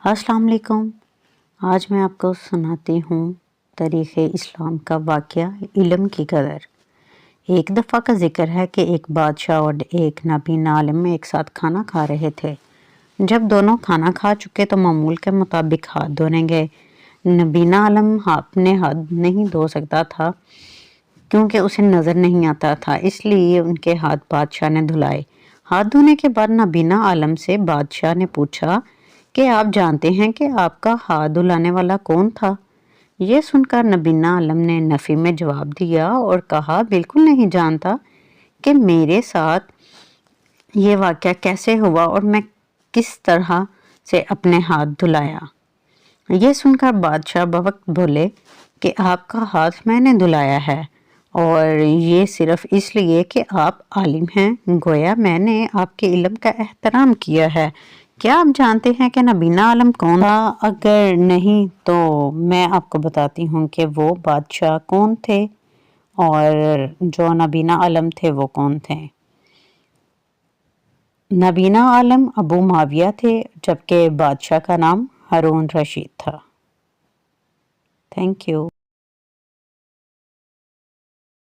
السلام علیکم۔ آج میں آپ کو سناتی ہوں تاریخ اسلام کا واقعہ علم کی قدر۔ ایک دفعہ کا ذکر ہے کہ ایک بادشاہ اور ایک نابینا عالم ایک ساتھ کھانا کھا رہے تھے۔ جب دونوں کھانا کھا چکے تو معمول کے مطابق ہاتھ دھونے گئے۔ نابینا عالم اپنے ہاتھ نہیں دھو سکتا تھا کیونکہ اسے نظر نہیں آتا تھا، اس لیے ان کے ہاتھ بادشاہ نے دھلائے۔ ہاتھ دھونے کے بعد نابینا عالم سے بادشاہ نے پوچھا کہ آپ جانتے ہیں کہ آپ کا ہاتھ دھلانے والا کون تھا؟ یہ سن کر نابینا عالم نے نفی میں جواب دیا اور کہا بالکل نہیں جانتا کہ میرے ساتھ یہ واقعہ کیسے ہوا اور میں کس طرح سے اپنے ہاتھ دھلایا۔ یہ سن کر بادشاہ بوقت بولے کہ آپ کا ہاتھ میں نے دھلایا ہے، اور یہ صرف اس لیے کہ آپ عالم ہیں، گویا میں نے آپ کے علم کا احترام کیا ہے۔ کیا آپ جانتے ہیں کہ نابینا عالم کون تھا؟ اگر نہیں تو میں آپ کو بتاتی ہوں کہ وہ بادشاہ کون تھے اور جو نابینا عالم تھے وہ کون تھے۔ نابینا عالم ابو معاویہ تھے، جبکہ بادشاہ کا نام ہارون رشید تھا۔ Thank you.